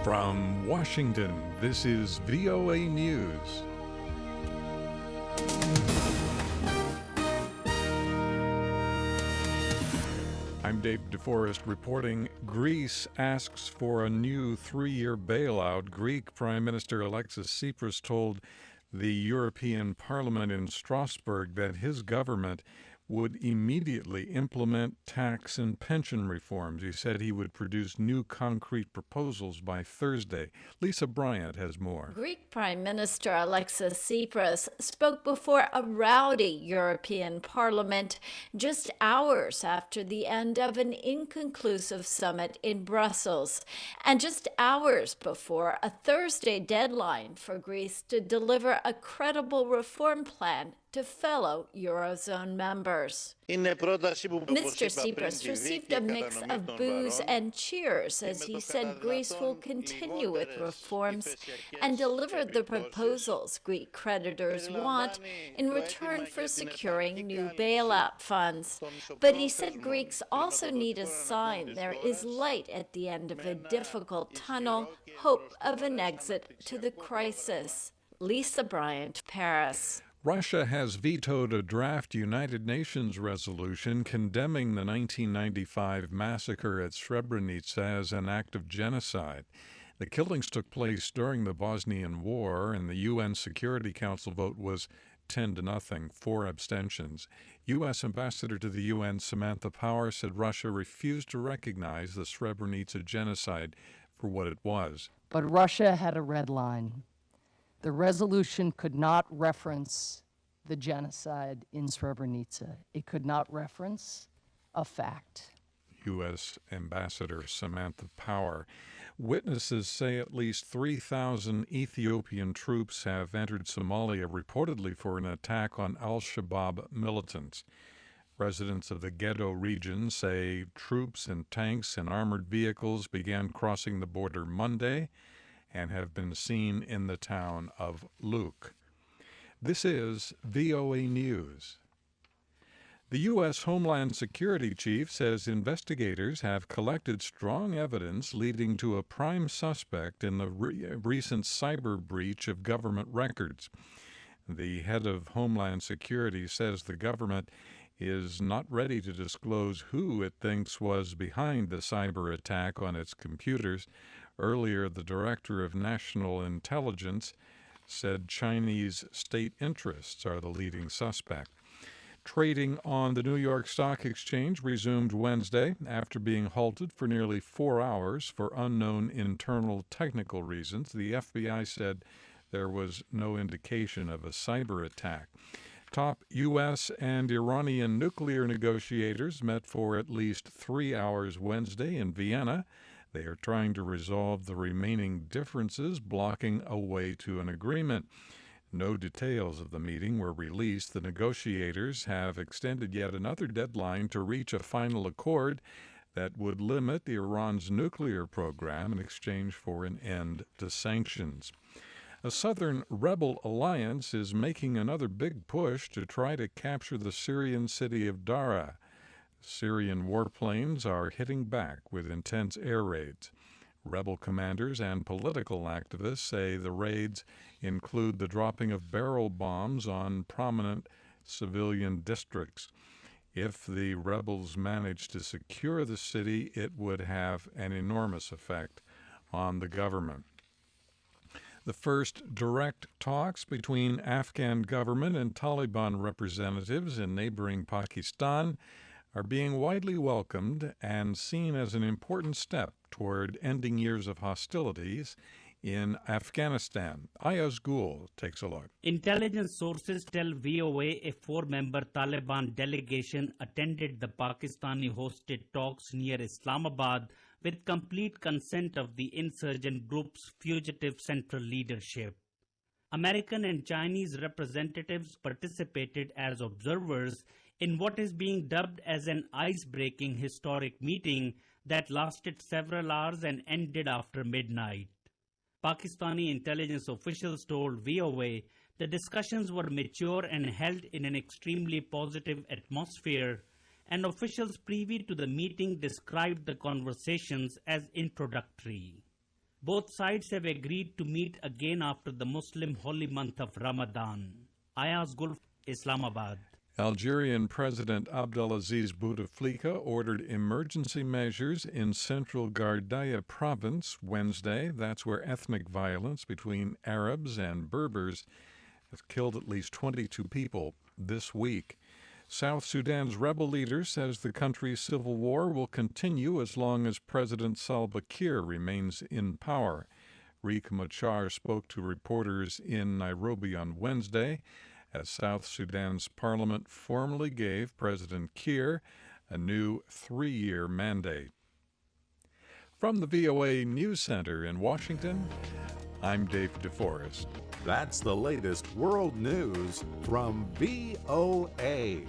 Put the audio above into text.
From Washington, this is VOA News. I'm David Forrest reporting. Greece asks for a new 3-year bailout. Greek Prime Minister Alexis Tsipras told the European Parliament in Strasbourg that his government would immediately implement tax and pension reforms. He said he would produce new concrete proposals by Thursday. Lisa Bryan has more. Greek Prime Minister Alexis Tsipras spoke before a rowdy European Parliament just hours after the end of an inconclusive summit in Brussels, and just hours before a Thursday deadline for Greece to deliver a credible reform plan to fellow eurozone members. Mr. Tsipras received a mix of boos and cheers as he said Greece will continue with reforms and deliver the proposals Greek creditors want in return for securing new bailout funds. But he said Greeks also need a sign there is light at the end of a difficult tunnel, hope of an exit to the crisis. Lisa Bryan, Paris. Russia has vetoed a draft United Nations resolution condemning the 1995 massacre at Srebrenica as an act of genocide. The killings took place during the Bosnian War, and the UN Security Council vote was 10-0, 4 abstentions. U.S. Ambassador to the UN Samantha Power said Russia refused to recognize the Srebrenica genocide for what it was. But Russia had a red line. The resolution could not reference the genocide in Srebrenica. It could not reference a fact. U.S. Ambassador Samantha Power. Witnesses say at least 3,000 Ethiopian troops have entered Somalia, reportedly for an attack on al-Shabaab militants. Residents of the Ghetto region say troops and tanks and armored vehicles began crossing the border Monday and have been seen in the town of Luke. This is VOA News. The U.S. Homeland Security Chief says investigators have collected strong evidence leading to a prime suspect in the recent cyber breach of government records. The head of Homeland Security says the government is not ready to disclose who it thinks was behind the cyber attack on its computers. Earlier, the Director of National Intelligence said Chinese state interests are the leading suspect. Trading on the New York Stock Exchange resumed Wednesday after being halted for nearly 4 hours for unknown internal technical reasons. The FBI said there was no indication of a cyber attack. Top U.S. and Iranian nuclear negotiators met for at least 3 hours Wednesday in Vienna. They are trying to resolve the remaining differences, blocking a way to an agreement. No details of the meeting were released. The negotiators have extended yet another deadline to reach a final accord that would limit Iran's nuclear program in exchange for an end to sanctions. A southern rebel alliance is making another big push to try to capture the Syrian city of Daraa. Syrian warplanes are hitting back with intense air raids. Rebel commanders and political activists say the raids include the dropping of barrel bombs on prominent civilian districts. If the rebels manage to secure the city, it would have an enormous effect on the government. The first direct talks between Afghan government and Taliban representatives in neighboring Pakistan are being widely welcomed and seen as an important step toward ending years of hostilities in Afghanistan. Ayaz Gul takes a look. Intelligence sources tell VOA a 4-member Taliban delegation attended the Pakistani-hosted talks near Islamabad with complete consent of the insurgent group's fugitive central leadership. American and Chinese representatives participated as observers in what is being dubbed as an ice-breaking historic meeting that lasted several hours and ended after midnight. Pakistani intelligence officials told VOA the discussions were mature and held in an extremely positive atmosphere, and officials privy to the meeting described the conversations as introductory. Both sides have agreed to meet again after the Muslim holy month of Ramadan. Ayaz Gul, Islamabad. Algerian President Abdelaziz Bouteflika ordered emergency measures in central Gardaya province Wednesday. That's where ethnic violence between Arabs and Berbers has killed at least 22 people this week. South Sudan's rebel leader says the country's civil war will continue as long as President Salva Kiir remains in power. Riek Machar spoke to reporters in Nairobi on Wednesday as South Sudan's parliament formally gave President Kiir a new 3-year mandate. From the VOA News Center in Washington, I'm David Forrest. That's the latest world news from VOA.